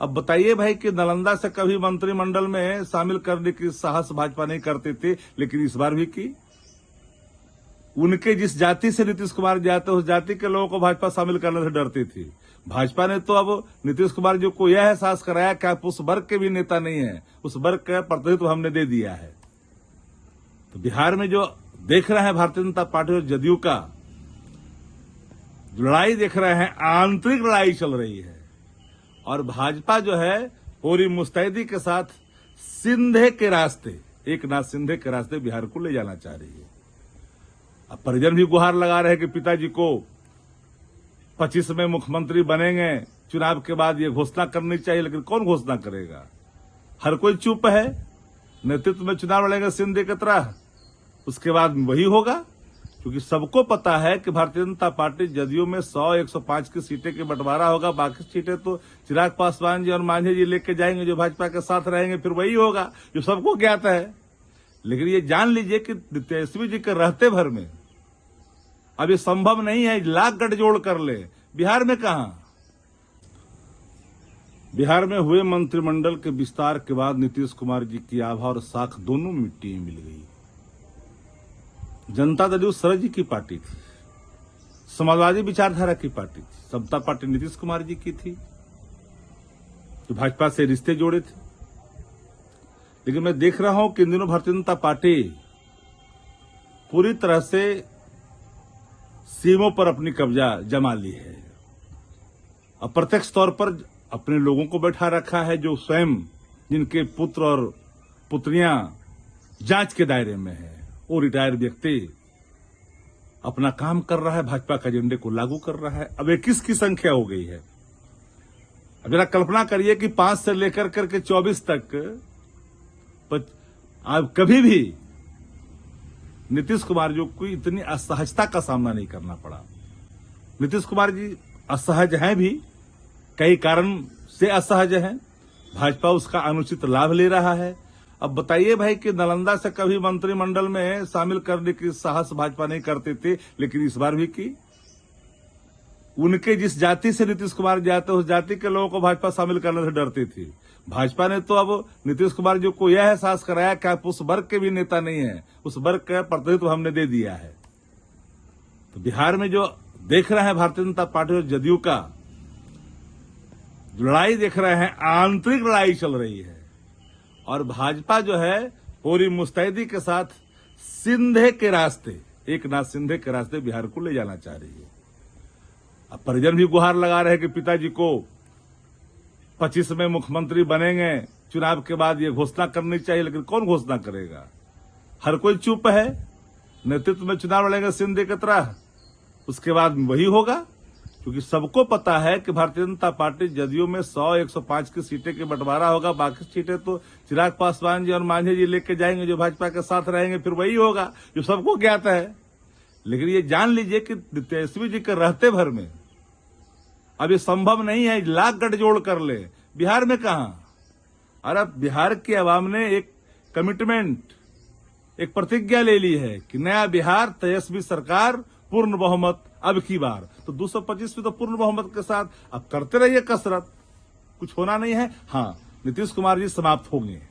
अब बताइए भाई कि नालंदा से कभी मंत्रिमंडल में शामिल करने की साहस भाजपा नहीं करते थे, लेकिन इस बार भी की। उनके जिस जाति से नीतीश कुमार जाते उस जाति के लोगों को भाजपा शामिल करने से डरती थी। भाजपा ने तो अब नीतीश कुमार जी को यह एहसास कराया कि आप उस वर्ग के भी नेता नहीं है, उस वर्ग का प्रतिनिधित्व हमने दे दिया है। तो बिहार में जो देख रहे हैं भारतीय जनता पार्टी और जदयू का लड़ाई देख रहे हैं, आंतरिक लड़ाई चल रही है और भाजपा जो है पूरी मुस्तैदी के साथ सिंधे के रास्ते, एकनाथ सिंधे के रास्ते बिहार को ले जाना चाह रही है। अब परिजन भी गुहार लगा रहे हैं कि पिताजी को 25 में मुख्यमंत्री बनेंगे, चुनाव के बाद ये घोषणा करनी चाहिए, लेकिन कौन घोषणा करेगा? हर कोई चुप है। नेतृत्व में चुनाव लड़ेंगे सिंधे की तरह, उसके बाद वही होगा, क्योंकि सबको पता है कि भारतीय जनता पार्टी जदयू में 100-105 की सीटें के बंटवारा होगा। बाकी सीटें तो चिराग पासवान जी और मांझी जी लेके जाएंगे, जो भाजपा के साथ रहेंगे, फिर वही होगा जो सबको ज्ञात है। लेकिन ये जान लीजिए कि तेजस्वी जी के रहते भर में अब ये संभव नहीं है, लाख गठजोड़ कर ले। बिहार में कहां? बिहार में हुए मंत्रिमंडल के विस्तार के बाद नीतीश कुमार जी की आभा और साख दोनों मिट्टी में मिल गई। जनता दल शरद जी की पार्टी थी, समाजवादी विचारधारा की पार्टी थी, समता पार्टी नीतीश कुमार जी की थी, जो भाजपा से रिश्ते जोड़े थे। लेकिन मैं देख रहा हूं कि इन दिनों भारतीय जनता पार्टी पूरी तरह से सीमों पर अपनी कब्जा जमा ली है। अप्रत्यक्ष तौर पर अपने लोगों को बैठा रखा है, जो स्वयं जिनके पुत्र और पुत्रियां जांच के दायरे में है। वो रिटायर्ड व्यक्ति अपना काम कर रहा है, भाजपा के एजेंडे को लागू कर रहा है। अब 21 की संख्या हो गई है। अब जरा कल्पना करिए कि 5 से लेकर करके 24 तक अब कभी भी नीतीश कुमार जी को इतनी असहजता का सामना नहीं करना पड़ा। नीतीश कुमार जी असहज हैं भी, कई कारण से असहज हैं। भाजपा उसका अनुचित लाभ ले रहा है। अब बताइए भाई कि नालंदा से कभी मंत्रिमंडल में शामिल करने की साहस भाजपा नहीं करते थे, लेकिन इस बार भी की। उनके जिस जाति से नीतीश कुमार जाते उस जाति के लोगों को भाजपा शामिल करने से डरती थी। भाजपा ने तो अब नीतीश कुमार जी को यह एहसास कराया कि आप उस वर्ग के भी नेता नहीं है, उस वर्ग का प्रतिनिधित्व हमने दे दिया है। तो बिहार में जो देख रहे हैं भारतीय जनता पार्टी और जदयू का लड़ाई देख रहे हैं, आंतरिक लड़ाई चल रही है और भाजपा जो है पूरी मुस्तैदी के साथ सिंधे के रास्ते, एकनाथ सिंधे के रास्ते बिहार को ले जाना चाह रही है। अब परिजन भी गुहार लगा रहे हैं कि पिताजी को 25 में मुख्यमंत्री बनेंगे, चुनाव के बाद ये घोषणा करनी चाहिए, लेकिन कौन घोषणा करेगा? हर कोई चुप है। नेतृत्व में चुनाव लड़ेंगे सिंधे की तरह, उसके बाद वही होगा, क्योंकि सबको पता है कि भारतीय जनता पार्टी जदयू में 100-105 की सीटें के बंटवारा होगा। बाकी सीटें तो चिराग पासवान जी और मांझी जी लेके जाएंगे, जो भाजपा के साथ रहेंगे, फिर वही होगा जो सबको ज्ञात है। लेकिन ये जान लीजिए कि तेजस्वी जी के रहते भर में अब ये संभव नहीं है, लाख गठजोड़ कर ले। बिहार में कहां? और अब बिहार की आवाम ने एक कमिटमेंट, एक प्रतिज्ञा ले ली है कि नया बिहार, तेजस्वी सरकार, पूर्ण बहुमत अब की बार। तो 225 में तो पूर्ण बहुमत के साथ अब करते रहिए कसरत, कुछ होना नहीं है। हाँ, नीतीश कुमार जी समाप्त होंगे।